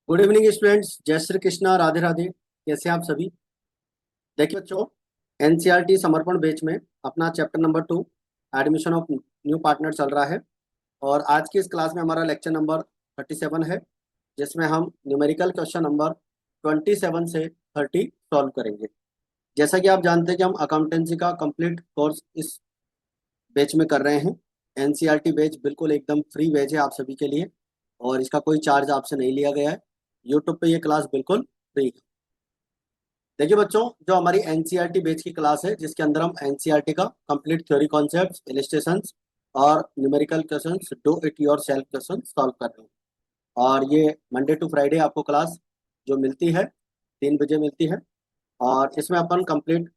Good evening students, जय श्री कृष्णा, राधे राधे। कैसे हैं आप सभी? देखिए बच्चों, एनसीईआरटी समर्पण बैच में अपना chapter number 2 admission of new partner चल रहा है। और आज की इस क्लास में हमारा लेक्चर नंबर 37 है, जिसमें हम न्यूमेरिकल क्वेश्चन नंबर 27 से 30 सॉल्व करेंगे। जैसा कि आप जानते हैं कि हम अकाउंटेंसी का कंप्लीट कोर्स इस बैच में कर रहे हैं। एनसीईआरटी बैच बिल्कुल एकदम फ्री बैच है आप सभी के लिए, और इसका कोई चार्ज आपसे नहीं लिया गया है। यूट्यूब पे ये क्लास बिल्कुल फ्री है। देखिए बच्चों, जो हमारी एनसीईआरटी बेस की क्लास है, जिसके अंदर हम एनसीईआरटी का कंप्लीट थ्योरी कॉन्सेप्ट्स, इलस्ट्रेशंस और numerical questions, do it your self question solve कर रहे हैं। और ये मंडे टू फ्राइडे आपको क्लास जो मिलती है 3 बजे मिलती है। और इसमें अपन कंप्लीट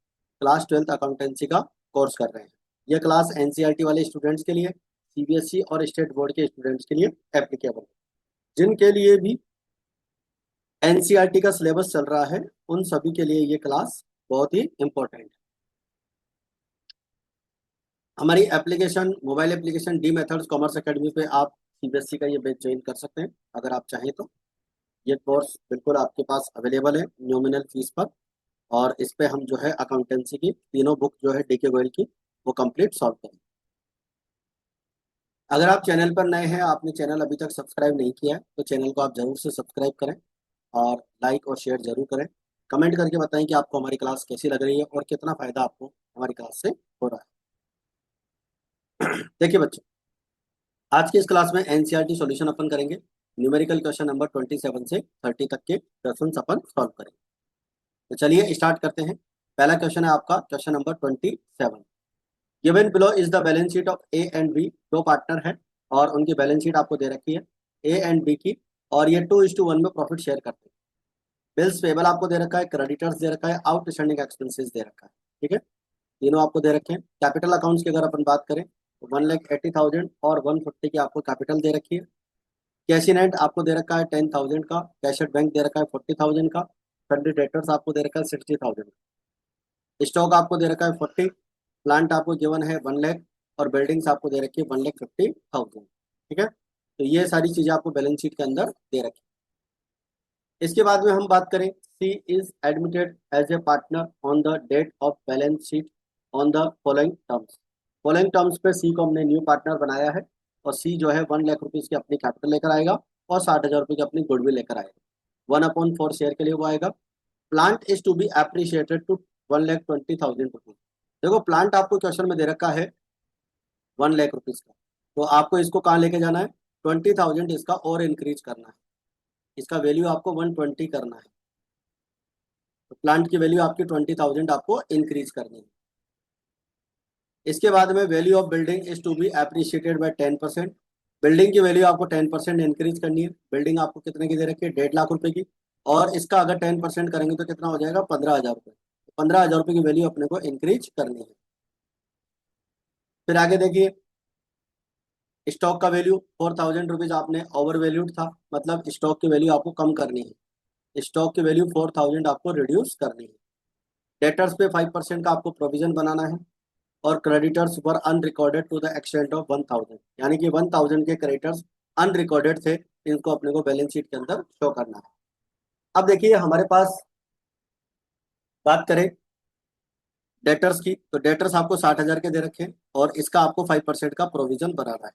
क्लास 12th अकाउंटेंसी का कोर्स कर रहे हैं। ये क्लास एनसीईआरटी वाले स्टूडेंट्स के लिए, सीबीएसई और स्टेट बोर्ड के स्टूडेंट्स के लिए एप्लीकेबल है। जिनके लिए भी एनसीईआरटी का सिलेबस चल रहा है, उन सभी के लिए ये क्लास बहुत ही इंपॉर्टेंट है। हमारी application, mobile application D methods commerce academy पे आप सीबीएसई का ये बैच ज्वाइन कर सकते हैं अगर आप चाहें तो। ये कोर्स बिल्कुल आपके पास अवेलेबल है नॉमिनल फीस पर। और इस पे हम जो है अकाउंटेंसी की तीनों बुक जो है डीके गोयल की, वो कंप्लीट सॉल्व करें। अगर आप चैनल पर नए हैं, आपने चैनल अभी तक सब्सक्राइब नहीं किया है, तो चैनल को आप जरूर से सब्सक्राइब करें और लाइक और शेयर जरूर करें। कमेंट करके बताएं कि आपको हमारी क्लास कैसी लग रही है और कितना फायदा आपको हमारी क्लास से हो रहा है। देखिए बच्चों, आज की इस क्लास में एनसीईआरटी सॉल्यूशन अपन करेंगे। न्यूमेरिकल क्वेश्चन नंबर 27 से 30 तक के क्वेश्चन अपन सॉल्व करेंगे। तो चलिए स्टार्ट करते हैं। पहला क्वेश्चन है आपका question number 27। Given below is the balance sheet of A and B. दो पार्टनर है और उनकी बैलेंस शीट आपको दे रखी है, ए एंड बी की। और ये 2:1 में प्रॉफिट शेयर करते हैं। बिल्स पेबल आपको दे रखा है, क्रेडिटर्स दे रखा है, आउटस्टैंडिंग एक्सपेंसेस दे रखा है। ठीक है, तीनों आपको दे रखे हैं। कैपिटल अकाउंट्स की अगर अपन बात करें तो 1,80,000 और 150 की आपको कैपिटल दे रखी है। कैश इन हैंड आपको दे रखा है 10,000 का। कैश एट बैंक दे रखा है 40,000 का। फंड डेटर्स आपको दे रखा है 60,000। स्टॉक आपको दे रखा है 40। प्लांट आपको गिवन है 1 लाख। और बिल्डिंग्स आपको दे रखी है 1,50,000। ठीक है, तो ये सारी चीजें आपको बैलेंस शीट के अंदर दे रखी है। इसके बाद में हम बात करें, C is admitted as a partner on the date of balance sheet on the following terms. Following terms पे सी को हमने न्यू पार्टनर बनाया है। और सी जो है 1 लाख रुपीज की अपनी कैपिटल लेकर आएगा और 60,000 रुपये की अपनी गुडविल लेकर आएगा। 1/4 शेयर के लिए वो आएगा। Plant is to be appreciated to 1,20,000 rupees. देखो, प्लांट आपको क्वेश्चन में दे रखा है 1 लाख रुपीज का, तो आपको इसको कहाँ लेके जाना है? 20,000 इसका और इंक्रीज करना है। इसका वैल्यू आपको 120 करना है। तो प्लांट की वैल्यू आपकी 20,000 आपको इंक्रीज करनी है। इसके बाद में value of building is to be appreciated by 10%। Building की वैल्यू आपको 10% इंक्रीज करनी है। बिल्डिंग आपको कितने की दे रखी है? 1.5 लाख रुपए की। और इसका अगर 10% करेंगे तो कितना हो जाएगा? 15,000 रुपये। 15,000 रुपये की वैल्यू अपने को इंक्रीज करनी है। फिर आगे देखिए, स्टॉक का वैल्यू 4,000 रुपीज आपने ओवर वैल्यूड था, मतलब स्टॉक की वैल्यू आपको कम करनी है। स्टॉक की वैल्यू 4,000 आपको रिड्यूस करनी है। डेटर्स पे 5% का आपको प्रोविजन बनाना है। और creditors were unrecorded to the extent of 1,000, यानी कि 1,000 के क्रेडिटर्स अनरिकॉर्डेड थे। इनको अपने को बैलेंस शीट के अंदर शो करना है। अब देखिए हमारे पास बात करें डेटर्स की, तो डेटर्स आपको 60,000 के दे रखे हैं और इसका आपको 5% का प्रोविजन बनाना है।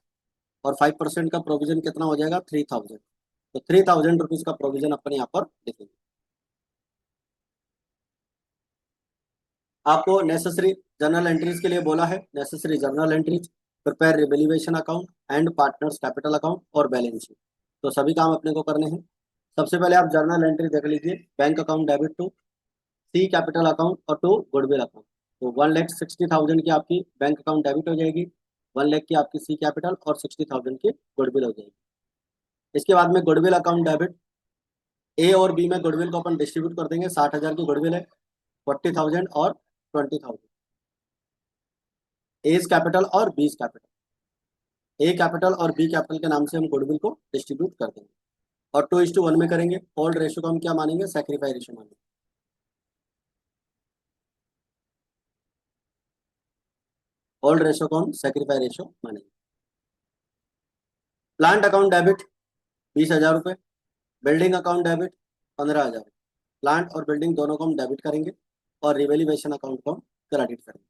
और 5% का प्रोविजन कितना हो जाएगा? 3,000। तो 3,000 रुपीज का प्रोविजन अपन यहाँ पर लिखेंगे। आपको नेसेसरी जर्नल एंट्रीज के लिए बोला है। Necessary journal entries, prepare revaluation account and partners capital account और बैलेंस शीट। तो सभी काम अपने को करने हैं। सबसे पहले आप जर्नल एंट्री देख लीजिए। Bank account debit to C capital account और टू गुडविल अकाउंट। तो 1,60,000 की आपकी बैंक अकाउंट डेबिट हो जाएगी, 1 लाख की आपकी सी कैपिटल और 60,000 की गुडविल हो जाएगी। इसके बाद में गुडविल अकाउंट डेबिट, ए और बी में गुडविल को अपन डिस्ट्रीब्यूट कर देंगे। 60,000 की गुडविल है, 40,000 और 20,000। एज कैपिटल और बीज कैपिटल, ए कैपिटल और बी कैपिटल के नाम से हम गुडविल को डिस्ट्रीब्यूट कर देंगे। और 2:1 में करेंगे। ओल्ड रेशो को हम क्या मानेंगे? सैक्रिफाई रेशो मानेंगे। ओल्ड रेशो को हम सैक्रिफाई रेशो मानेंगे। प्लांट अकाउंट डेबिट 20,000 रुपये। बिल्डिंग अकाउंट डेबिट 15,000, प्लांट और बिल्डिंग दोनों को हम डेबिट करेंगे और रिवेल्यूएशन अकाउंट को हम क्रेडिट करेंगे।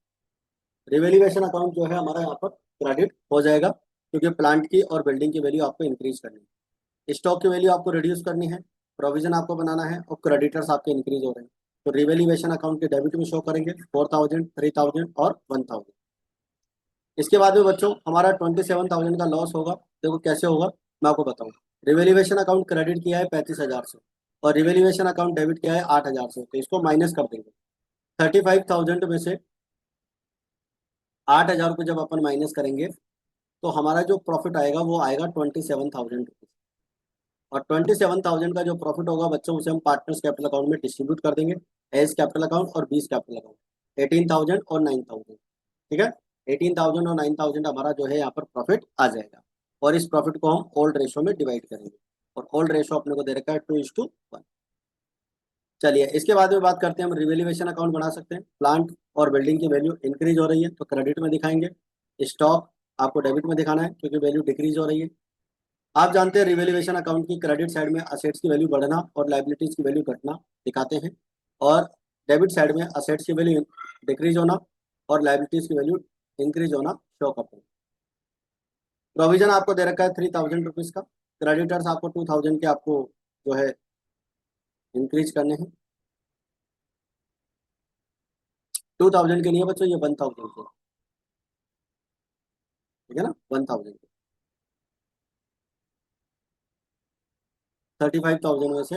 रिवेल्यूएशन अकाउंट जो है हमारा यहाँ पर क्रेडिट हो जाएगा, क्योंकि प्लांट की और बिल्डिंग की वैल्यू आपको इंक्रीज करनी है, स्टॉक की वैल्यू आपको रिड्यूस करनी है, प्रोविजन आपको बनाना है और क्रेडिटर्स आपके इंक्रीज हो रहे हैं। तो रिवेल्यूएशन अकाउंट के डेबिट में शो करेंगे 4,000, 3,000 और 1,000। इसके बाद में बच्चों हमारा 27,000 का लॉस होगा। देखो कैसे होगा मैं आपको बताऊँ। रिवेल्यूएशन अकाउंट क्रेडिट किया है 35,000 से और रिवेल्यूएशन अकाउंट डेबिट किया है 8,000 से, तो इसको माइनस कर देंगे। 35,000 में से 8,000 को जब अपन माइनस करेंगे तो हमारा जो प्रॉफिट आएगा वो आएगा 27,000 रुपीज। और 27,000 का जो प्रॉफिट होगा बच्चों उसे हम पार्टनर्स कैपिटल अकाउंट में डिस्ट्रीब्यूट कर देंगे, एज कैपिटल अकाउंट और बीस कैपिटल अकाउंट, 18,000 और 9,000। ठीक है, 18,000 और 9,000 हमारा जो है यहाँ पर प्रॉफिट आ जाएगा और इस प्रॉफिट को हम ओल्ड रेशो में डिवाइड करेंगे और ओल्ड रेशो अपने को दे रखा है 2:1। चलिए इसके बाद में बात करते हैं, हम रिवेल्यूएशन अकाउंट बना सकते हैं। प्लांट और बिल्डिंग की वैल्यू इंक्रीज हो रही है तो क्रेडिट में दिखाएंगे, स्टॉक आपको डेबिट में दिखाना है क्योंकि वैल्यू डिक्रीज हो रही है। आप जानते हैं रिवेल्यूएशन अकाउंट की क्रेडिट साइड में असेट्स की वैल्यू बढ़ना और लाइबिलिटीज की वैल्यू घटना दिखाते हैं, और डेबिट साइड में असेट्स की वैल्यू डिक्रीज होना और लाइबिलिटीज की वैल्यू इंक्रीज होना शो करते हैं। प्रोविजन आपको दे रखा है 3,000 रुपीज का, क्रेडिटर्स आपको 2,000 के आपको जो है इंक्रीज करने हैं। 2,000 के लिए बच्चों ये 1,000 के, ठीक है ना, 1,000 के। 35,000 में से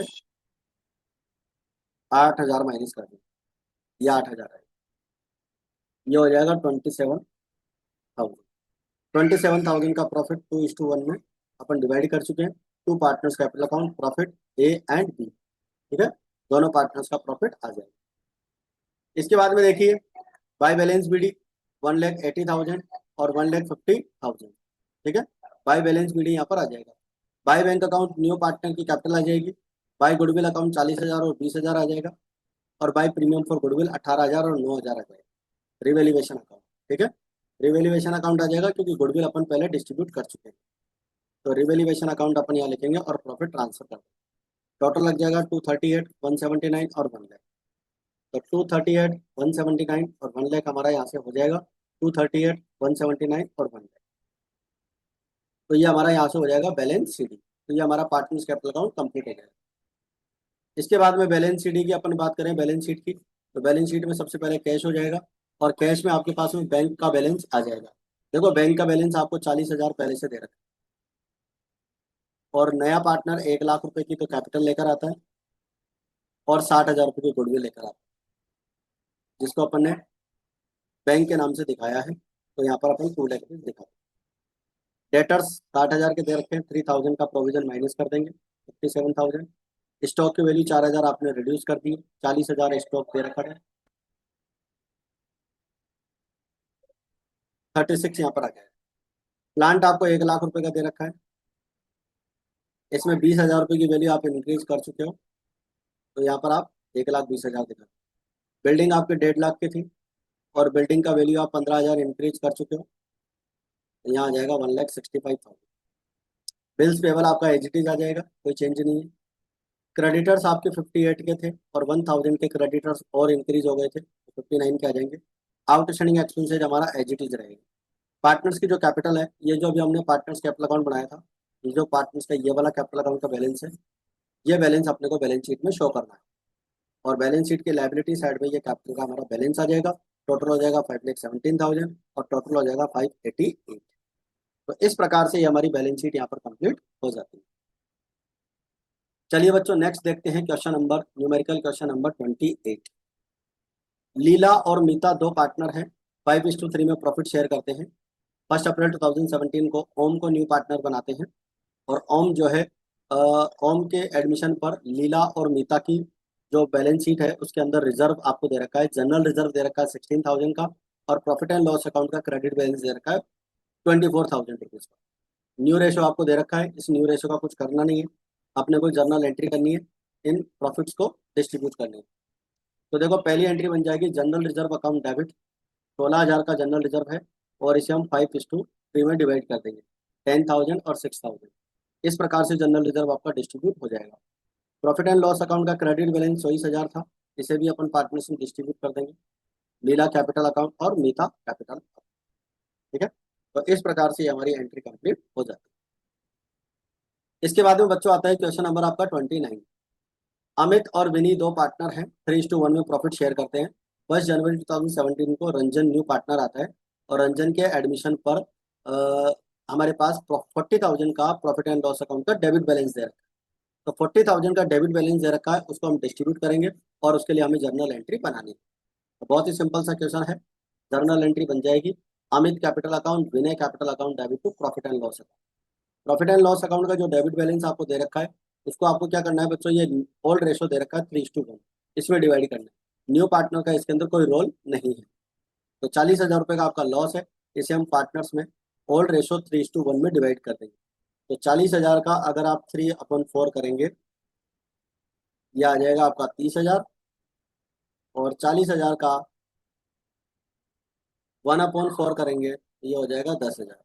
8,000 माइनस कर दें, ये 8,000 है, ये हो जाएगा 27,000। 27,000 का प्रॉफिट 2:1 में अपन डिवाइड कर चुके हैं। To partners capital account profit A and B, ठीक है, दोनों पार्टनर्स का प्रॉफिट आ जाएगा। इसके बाद में देखिए बाय बैलेंस बीडी 1,80,000 और 1,50,000, ठीक है, बाय बैलेंस बीडी यहाँ पर आ जाएगा। By bank account new partner की कैपिटल आ जाएगी, बाय गुडविल अकाउंट 40,000 और 20,000 आ जाएगा, और बाय प्रीमियम फॉर गुडविल 18,000 और 9,000 आ जाएगा। रिवेल्यूएशन अकाउंट, ठीक है, रिवेल्यूएशन अकाउंट आ जाएगा क्योंकि गुडविल अपन पहले डिस्ट्रीब्यूट कर चुके हैं। तो रिवेल्यूएशन अकाउंट अपन यहाँ लिखेंगे और प्रॉफिट ट्रांसफर कर देंगे। टोटल लग जाएगा 238, 179 और 1 लाख। तो 238, 179 और 1 लाख हमारा यहाँ से हो जाएगा 238, 179 और 1 लाख। तो ये हमारा यहाँ से हो जाएगा बैलेंस शीट। तो ये हमारा पार्टनर्स कैपिटल अकाउंट कंप्लीट हो जाएगा। इसके बाद में बैलेंस शीट की अपन बात करें, बैलेंस शीट की, तो बैलेंस शीट में सबसे पहले कैश हो जाएगा और कैश में आपके पास में बैंक का बैलेंस आ जाएगा। देखो बैंक का बैलेंस आपको 40,000 पहले से दे रखा है और नया पार्टनर 1 लाख रुपए की तो कैपिटल लेकर आता है और 60,000 रुपये की गुडविल लेकर आता है, जिसको अपन ने बैंक के नाम से दिखाया है। तो यहाँ पर अपन 2 लाख रुपये दिखा, डेटर्स 60,000 के दे रखे हैं, 3,000 का प्रोविजन माइनस कर देंगे, 57,000। स्टॉक की वैल्यू 4,000 आपने रिड्यूस कर दी, 40,000 स्टॉक दे रखा है, 36 यहाँ पर आ गया है। प्लांट आपको 1 लाख रुपए का दे रखा है, इसमें 20,000 रुपये की वैल्यू आप इंक्रीज कर चुके हो, तो यहाँ पर आप 1,20,000 दिखा। बिल्डिंग आपके 1.5 लाख की थी और बिल्डिंग का वैल्यू आप 15,000 इंक्रीज कर चुके हो, तो यहाँ आ जाएगा 1,65,000। बिल्स पेबल आपका एज इट इज आ जाएगा, कोई चेंज नहीं है। क्रेडिटर्स आपके 58 के थे और 1,000 के क्रेडिटर्स और इंक्रीज हो गए थे, तो 59 के आ जाएंगे। आउटस्टैंडिंग एक्सपेंसेज हमारा एज इट इज रहेगा। पार्टनर्स की जो कैपिटल है, ये जो अभी हमने पार्टनर्स कैपिटल अकाउंट बनाया था, ये जो पार्टनर्स का ये वाला कैपिटल अकाउंट का बैलेंस है, ये बैलेंस अपने को बैलेंस शीट में शो करना है और बैलेंस शीट के लायबिलिटी साइड में ये कैपिटल का हमारा बैलेंस आ जाएगा। टोटल हो जाएगा 5,17,000 और टोटल हो जाएगा 588। तो इस प्रकार से ये हमारी बैलेंस शीट यहाँ पर कंप्लीट हो जाती है। चलिए बच्चों नेक्स्ट देखते हैं question number, numerical question number 28। लीला और मीता दो पार्टनर हैं, 5:3 में प्रॉफिट शेयर करते हैं। 1 अप्रैल 2017 को ओम को न्यू पार्टनर बनाते हैं और ओम जो है ओम के एडमिशन पर लीला और मीता की जो बैलेंस शीट है उसके अंदर रिजर्व आपको दे रखा है, जनरल रिजर्व दे रखा है 16,000 का और प्रॉफिट एंड लॉस अकाउंट का क्रेडिट बैलेंस दे रखा है 24,000 रुपीज का। न्यू रेशो आपको दे रखा है, इस न्यू रेशो का कुछ करना नहीं है, अपने को जर्नल एंट्री करनी है, इन प्रॉफिट्स को डिस्ट्रीब्यूट करनी है। तो देखो पहली एंट्री बन जाएगी जनरल रिजर्व अकाउंट डेबिट, 16,000 का जनरल रिजर्व है और इसे हम 5:3 में डिवाइड कर देंगे, 10,000 और 6,000। इस प्रकार से जनरल रिजर्व आपका डिस्ट्रीब्यूट हो जाएगा। प्रॉफिट एंड लॉस अकाउंट का क्रेडिट बैलेंस 24,000 था, इसे भी अपन पार्टनर्स में डिस्ट्रीब्यूट कर देंगे, लीला कैपिटल अकाउंट और मीता कैपिटल, ठीक है। तो इस प्रकार से हमारी एंट्री कंप्लीट हो जाती है। इसके बाद में बच्चों आता है क्वेश्चन नंबर आपका 29। अमित और विनी दो पार्टनर हैं, 3:1 में प्रॉफिट शेयर करते हैं। 1 जनवरी 2017 को रंजन न्यू पार्टनर आता है और रंजन के एडमिशन पर हमारे पास 40,000 का प्रॉफिट एंड लॉस अकाउंट का डेबिट बैलेंस दे रखा है। तो 40,000 का डेबिट बैलेंस दे रखा है, उसको हम डिस्ट्रीब्यूट करेंगे और उसके लिए हमें जर्नल एंट्री बनानी है। तो बहुत ही सिंपल सा क्वेश्चन है। जर्नल एंट्री बन जाएगी, Amit capital account, Vinay capital account debit to profit and loss account. Profit and loss account का जो डेबिट बैलेंस आपको दे रखा है, उसको आपको क्या करना है बच्चों, ये ओल्ड रेशो दे रखा है 3:1, इसमें डिवाइड करना है। न्यू पार्टनर का इसके अंदर कोई रोल नहीं है। तो 40,000 रुपये का आपका लॉस है, इसे हम पार्टनर्स में ओल्ड रेशो 3:1 में डिवाइड कर देंगे। तो 40,000 का अगर आप 3/4 करेंगे, ये आ जाएगा आपका 30,000, और 40,000 का 1/4 करेंगे, ये हो जाएगा 10,000।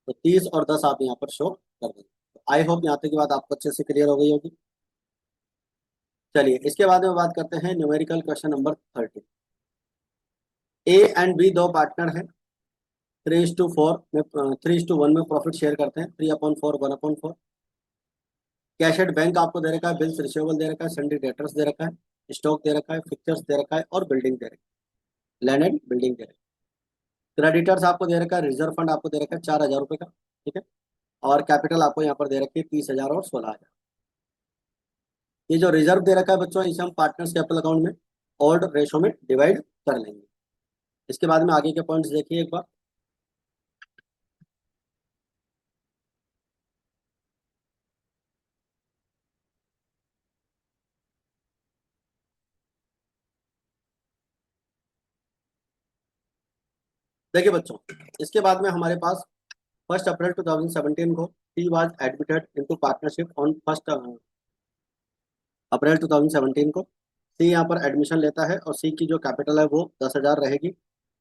तो 30 और 10 आप यहाँ पर शो कर देंगे। तो आई होप यहाँ तक की बात आपको अच्छे से क्लियर हो गई होगी। चलिए इसके बाद में बात करते हैं numerical question number 30। A and B दो पार्टनर हैं, 3:4 में 3:1 में प्रॉफिट शेयर करते हैं, 3/4 1/4। कैश एट बैंक आपको दे रखा है, बिल्स रिसीवेबल दे रखा है, सन्डी डेटर्स दे रखा है, स्टॉक दे रखा है, फिक्चर्स दे रखा है और बिल्डिंग दे रखी है, लैंड एंड बिल्डिंग दे रखी है। क्रेडिटर्स आपको दे रखा है, रिजर्व फंड आपको दे रखा है 4,000 रुपये का, ठीक है। और कैपिटल आपको यहाँ पर दे रखी है 30,000 और 16,000। ये जो रिजर्व दे रखा है बच्चों, इसे हम पार्टनर्स कैपिटल अकाउंट में ओल्ड रेशो में डिवाइड कर लेंगे। इसके बाद में आगे के पॉइंट्स देखिए एक बार। देखिए बच्चों, इसके बाद में हमारे पास 1 अप्रैल 2017 को she was admitted into partnership on 1 अप्रैल 2017 को। सी यहाँ पर एडमिशन लेता है और सी की जो कैपिटल है वो 10,000 रहेगी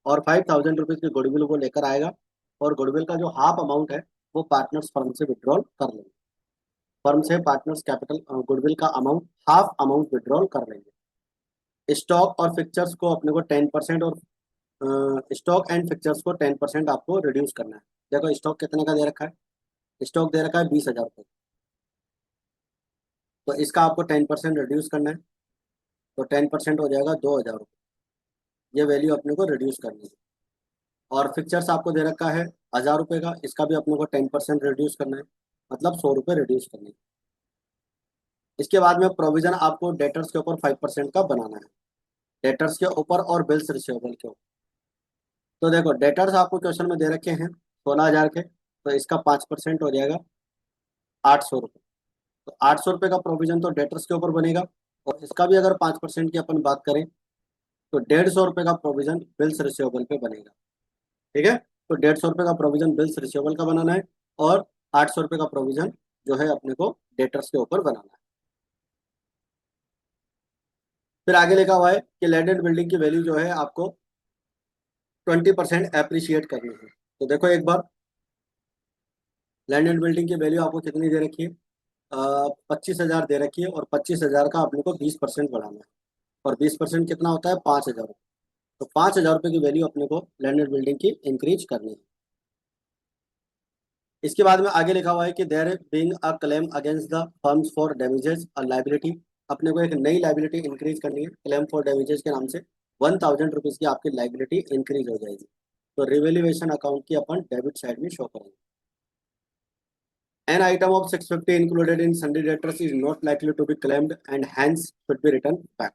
और 5,000 रुपीज़ की गुडविल वो लेकर आएगा। और गुडविल का जो हाफ अमाउंट है वो पार्टनर्स फर्म से विड्रॉल कर लेंगे। फर्म से पार्टनर्स कैपिटल गुडविल का अमाउंट हाफ अमाउंट विड्रॉल कर लेंगे। स्टॉक और फिक्चर्स को अपने को 10% और स्टॉक एंड फिक्चर्स को 10% आपको रिड्यूस करना है। देखो स्टॉक कितने का दे रखा है, स्टॉक दे रखा है 20,000 रुपये, तो इसका आपको 10% रिड्यूस करना है। तो 10% हो जाएगा 2,000 रुपये, ये वैल्यू अपने को रिड्यूस करनी है। और फिक्चर्स आपको दे रखा है 1,000 रुपये का, इसका भी अपने को 10% रिड्यूस करना है, मतलब 100 रुपये रिड्यूस करनी है। इसके बाद में प्रोविजन आपको डेटर्स के ऊपर 5% का बनाना है, डेटर्स के ऊपर और बिल्स रिसीवेबल के ऊपर। तो देखो डेटर्स आपको क्वेश्चन में दे रखे हैं 16,000 के, तो इसका 5% हो जाएगा 800 रुपये। तो 800 रुपये का प्रोविजन तो डेटर्स के ऊपर बनेगा, और इसका भी अगर 5% की अपन बात करें तो 150 रुपये का प्रोविजन बिल्स रिसीवेबल पे बनेगा, ठीक है। तो 150 रुपये का प्रोविजन बिल्स रिसीवेबल का बनाना है और 800 रुपये का प्रोविजन जो है अपने को डेटर्स के ऊपर बनाना है। फिर आगे लिखा हुआ है कि लैंड एंड बिल्डिंग की वैल्यू जो है आपको 20% एप्रिशिएट करनी है। तो देखो एक बार, लैंड एंड बिल्डिंग की वैल्यू आपको कितनी दे रखी है, 25,000 दे रखी है, और 25,000 का अपने को 20% बढ़ाना है। और 20% कितना होता है, 5,000 रुपये। तो 5,000 रुपये की वैल्यू अपने को लैंड एंड बिल्डिंग की इंक्रीज करनी है। इसके बाद में आगे लिखा हुआ है कि there being a claim against the firms for damages a liability. अपने को एक नई लाइबिलिटी इंक्रीज करनी है, क्लेम फॉर डैमेजेस के नाम से 1,000 रुपीज़ की आपकी लाइबिलिटी इंक्रीज हो जाएगी। तो रिवेल्युएशन अकाउंट की अपन डेबिट साइड में शो करेंगे। An item of 650 included in sundry debtors is not likely to be claimed and hence should be returned back।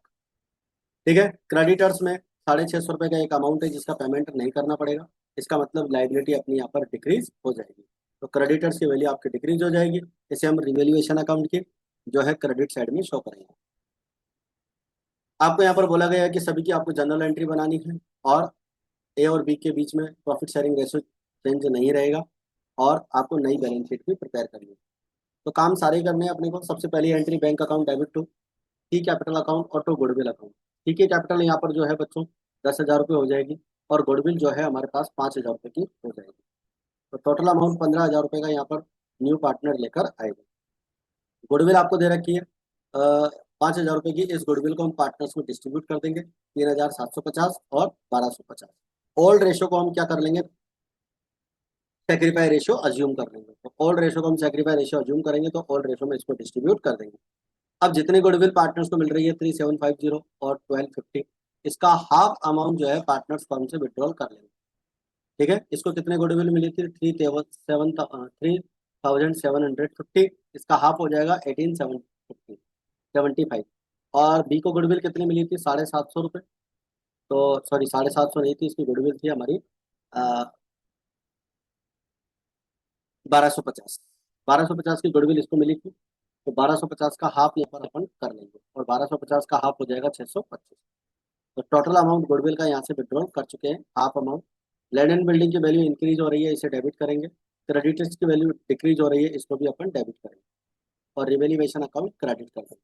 ठीक है, क्रेडिटर्स में 650 रुपये का एक अमाउंट है जिसका पेमेंट नहीं करना पड़ेगा, इसका मतलब लाइबिलिटी अपनी यहाँ पर डिक्रीज हो जाएगी। तो क्रेडिटर्स की वैल्यू आपकी डिक्रीज हो जाएगी, इसे हम रिवेल्युएशन अकाउंट की जो है क्रेडिट साइड में शो करेंगे। आपको यहाँ पर बोला गया है कि सभी की आपको जनरल एंट्री बनानी है और ए और बी के बीच में प्रॉफिट शेयरिंग रेशो चेंज नहीं रहेगा, और आपको नई बैलेंस शीट भी प्रिपेयर करनी है। तो काम सारे ही करने हैं अपने को। सबसे पहली entry bank account debit to T capital account और टू गुडविल अकाउंट। टी के कैपिटल यहाँ पर जो है बच्चों 10,000 रुपये हो जाएगी, और गुडविल जो है हमारे पास 5,000 रुपये की हो जाएगी। तो टोटल अमाउंट 15,000 रुपये का यहाँ पर न्यू पार्टनर लेकर आएगा। गुडविल आपको दे रखी है 5,000 रुपये की। इस गुडविल को हम पार्टनर्स में डिस्ट्रीब्यूट कर देंगे 3,750 और 1,250। ओल्ड रेशो को हम क्या कर लेंगे, सेक्रीफाई रेशियो अज्यूम कर लेंगे। तो ओल्ड रेशो को हम सेक्रीफाई रेशियो अज्यूम करेंगे तो ओल्ड रेशो में इसको डिस्ट्रीब्यूट कर देंगे। अब जितनी गुडविल पार्टनर्स को मिल रही है 3,750 और 1,250, इसका हाफ अमाउंट जो है पार्टनर्स फर्म से विड्रॉल कर लेंगे। ठीक है, इसको कितने गुडविल मिली थी, 3,750, इसका हाफ हो जाएगा 18,750 और बी को गुडविल कितनी मिली थी, 750 रुपये। तो सॉरी 750 नहीं थी, इसकी गुडविल थी हमारी 1250। 1250 की गुडविल इसको मिली थी, तो 1250 का हाफ यहाँ पर अपन कर लेंगे और 1250 का हाफ हो जाएगा 625। तो टोटल अमाउंट गुडविल का यहाँ से विड्रॉल कर चुके हैं, half amount. Land and building की वैल्यू इंक्रीज हो रही है, इसे डेबिट करेंगे। क्रेडिटर्स की वैल्यू डिक्रीज हो रही है, इसको भी अपन डेबिट करेंगे और रिवेल्यूएशन अकाउंट क्रेडिट कर देंगे।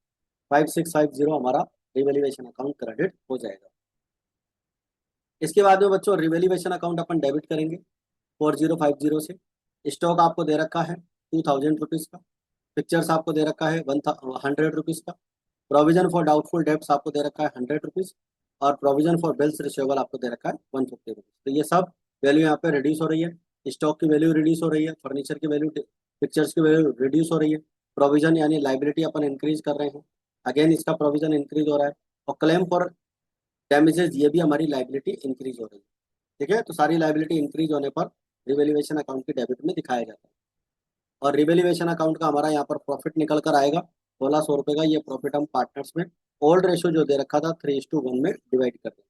5650 हमारा रिवेल्यूएशन अकाउंट क्रेडिट हो जाएगा। इसके बाद में बच्चों रिवेल्यूएशन अकाउंट अपन डेबिट करेंगे 4050 से। स्टॉक आपको दे रखा है 2,000 रुपीज़ का। पिक्चर्स आपको दे रखा है 100 रुपीज़ का। प्रोविजन फॉर डाउटफुल डेब्ट्स आपको दे रखा है 100 रुपीज़ और प्रोविजन फॉर बिल्स रिसीवेबल आपको दे रखा है 150 रुपीज़। तो ये सब वैल्यू यहाँ पे रिड्यूस हो रही है। स्टॉक की वैल्यू रिड्यूस हो रही है, फर्नीचर की वैल्यू, पिक्चर्स की वैल्यू रिड्यूस हो रही है। प्रोविजन यानी लाइबिलिटी अपन इंक्रीज कर रहे हैं, अगेन इसका प्रोविजन इंक्रीज हो रहा है। और क्लेम फॉर डैमेजेस, ये भी हमारी लाइबिलिटी इंक्रीज हो रही है। ठीक है, तो सारी लाइबिलिटी इंक्रीज होने पर रिवेल्यूएशन अकाउंट की डेबिट में दिखाया जाता है। और रिवेल्यूएशन अकाउंट का हमारा यहाँ पर प्रॉफिट निकल कर आएगा 1,600 रुपये का। ये प्रॉफिट हम पार्टनर्स में ओल्ड रेशो जो दे रखा था 3:1 में डिवाइड कर देंगे।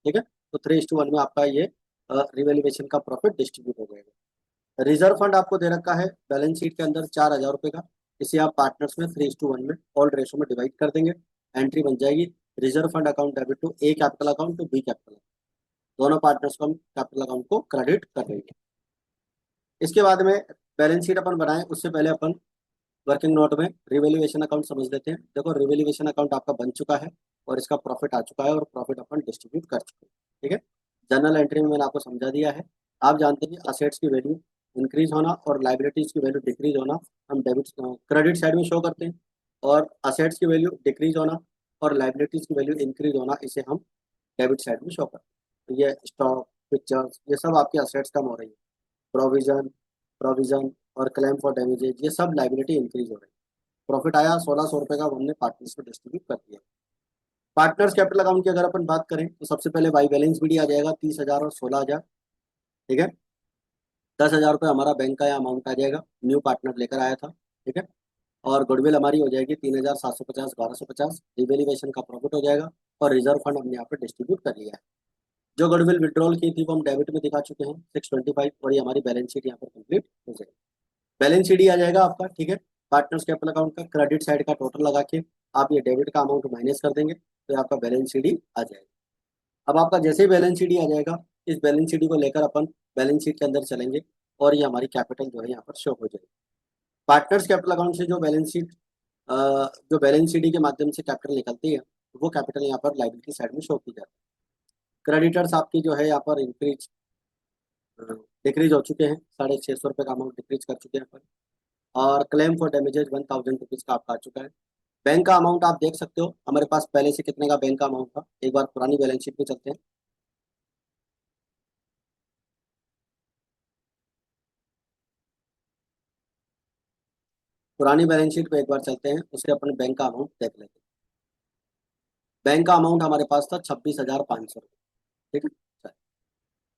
ठीक है, तो 3:1 में आपका ये रिवेल्यूएशन का प्रॉफिट डिस्ट्रीब्यूट हो जाएगा। रिजर्व फंड आपको दे रखा है बैलेंस शीट के अंदर 4,000 रुपये का। इसे आप पार्टनर्स में 3:1 में ओल्ड रेशो में डिवाइड कर देंगे। एंट्री बन जाएगी reserve fund account debit to A capital account to B capital. दोनों पार्टनर्स को हम कैपिटल अकाउंट को क्रेडिट कर देंगे। इसके बाद में बैलेंस शीट अपन बनाएं उससे पहले अपन वर्किंग नोट में रिवेल्यूएशन अकाउंट समझ लेते हैं। देखो रिवेल्यूएशन अकाउंट आपका बन चुका है और इसका प्रॉफिट आ चुका है और प्रॉफिट अपन डिस्ट्रीब्यूट कर चुके हैं। ठीक है, जर्नल एंट्री में मैंने आपको समझा दिया है। आप जानते हैं कि असेट्स की वैल्यू इंक्रीज होना और लाइबिलिटीज की वैल्यू डिक्रीज होना हम डेबिट क्रेडिट साइड में शो करते हैं, और असेट्स की वैल्यू डिक्रीज होना और लाइबिलिटीज की वैल्यू इंक्रीज होना इसे हम डेबिट साइड में शो करते हैं। तो ये स्टॉक, पिक्चर्स, ये सब आपकी असेट्स कम हो रही है। प्रोविजन प्रोविजन और क्लेम फॉर डैमेजेज, ये सब लाइबिलिटी इंक्रीज हो रही है। प्रॉफिट आया 1,600 रुपये का, हमने पार्टनर्स में डिस्ट्रीब्यूट कर दिया। पार्टनर्स कैपिटल अकाउंट की अगर अपन बात करें तो सबसे पहले बाई बैलेंस बीडी आ जाएगा 30,000 और 16,000। ठीक है, 10,000 रुपये हमारा बैंक का अमाउंट आ जाएगा, न्यू पार्टनर लेकर आया था। ठीक है, और गुडविल हमारी हो जाएगी 3,750, 1,250। रिवेल्यूएशन का प्रॉफिट हो जाएगा और रिजर्व फंड हमने यहाँ पे डिस्ट्रीब्यूट कर लिया है। जो गुडविल विड्रॉल की थी वो हम डेबिट में दिखा चुके हैं 625, और ये हमारी बैलेंस शीट यहाँ पर कंप्लीट हो जाएगी। बैलेंस शीट ही आ जाएगा आपका। ठीक है, पार्टनर्स कैपिटल अकाउंट का क्रेडिट साइड का टोटल लगा के आप ये डेबिट का अमाउंट माइनस कर देंगे तो आपका बैलेंस शीट ही आ जाएगा। अब आपका जैसे ही बैलेंस शीट ही आ जाएगा, इस बैलेंस शीट को लेकर अपन बैलेंस शीट के अंदर चलेंगे और ये हमारी कैपिटल जो है यहाँ पर शो हो जाएगी। पार्टनर्स कैपिटल अकाउंट से जो बैलेंस शीट जो बैलेंस शीट के माध्यम से कैपिटल निकलती है वो कैपिटल यहाँ पर लाइबिलिटी साइड में शो की जाती है। क्रेडिटर्स आपकी जो है यहाँ पर इंक्रीज डिक्रीज हो चुके हैं, 650 रुपये का अमाउंट डिक्रीज कर चुके हैं अपन। और क्लेम फॉर डैमेजेज 1,000 रुपीज़ का आपका आ चुका है। बैंक का अमाउंट आप देख सकते हो हमारे पास पहले से कितने का बैंक का अमाउंट था। एक बार पुरानी बैलेंस शीट पे चलते हैं। पुरानी बैलेंस शीट पे एक बार चलते हैं, उसके अपन बैंक का अमाउंट देख लेते हैं। बैंक का अमाउंट हमारे पास था 26,500 रुपये। ठीक है, चलिए।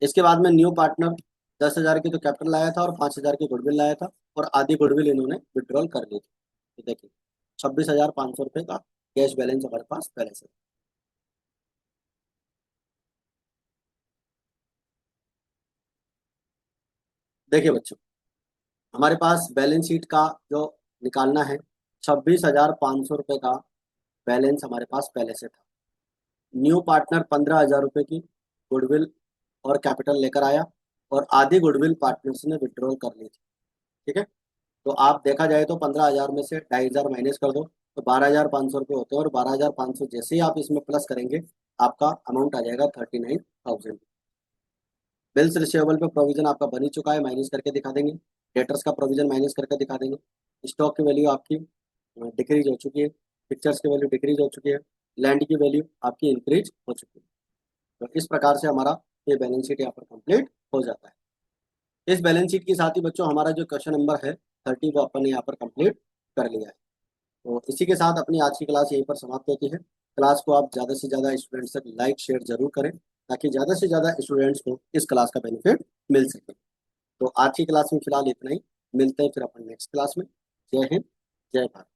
इसके बाद में न्यू पार्टनर 10,000 की तो कैपिटल लाया था और 5,000 की गुडविल लाया था, और आधी गुडविल इन्होंने विड्रॉल कर ली थी। तो देखिए 26,500 रुपये का कैश बैलेंस हमारे पास पहले से। देखिए बच्चों, हमारे पास बैलेंस शीट का जो निकालना है, 26,500 रुपये का बैलेंस हमारे पास पहले से था। न्यू पार्टनर 15,000 रुपये की गुडविल और कैपिटल लेकर आया और आधी गुडविल पार्टनर्स ने विड्रॉल कर ली थी। ठीक है, तो आप देखा जाए तो 15,000 में से 2,500 माइनस कर दो तो 12,500 रुपये होते हैं, और 12,500 जैसे ही आप इसमें प्लस करेंगे आपका अमाउंट आ जाएगा 39,000। बिल्स रिसीवेबल पे प्रोविजन आपका बन ही चुका है, माइनस करके दिखा देंगे। डेटर्स का प्रोविजन माइनस करके दिखा देंगे। स्टॉक की वैल्यू आपकी डिक्रीज हो चुकी है, पिक्चर्स की वैल्यू डिक्रीज हो चुकी है, लैंड की वैल्यू आपकी इंक्रीज हो चुकी है। तो इस प्रकार से हमारा ये बैलेंस शीट यहाँ पर कंप्लीट हो जाता है। इस बैलेंस शीट के साथ ही बच्चों हमारा जो क्वेश्चन नंबर है 30 वो अपन ने यहाँ पर कंप्लीट कर लिया है। तो इसी के साथ अपनी आज की क्लास यहीं पर समाप्त होती है। क्लास को आप ज़्यादा से ज़्यादा स्टूडेंट्स तक लाइक शेयर जरूर करें, ताकि ज़्यादा से ज़्यादा स्टूडेंट्स को इस क्लास का बेनिफिट मिल सके। तो आज की क्लास में फिलहाल इतना ही, मिलते हैं फिर अपन नेक्स्ट क्लास में। जय हिंद, जय भारत।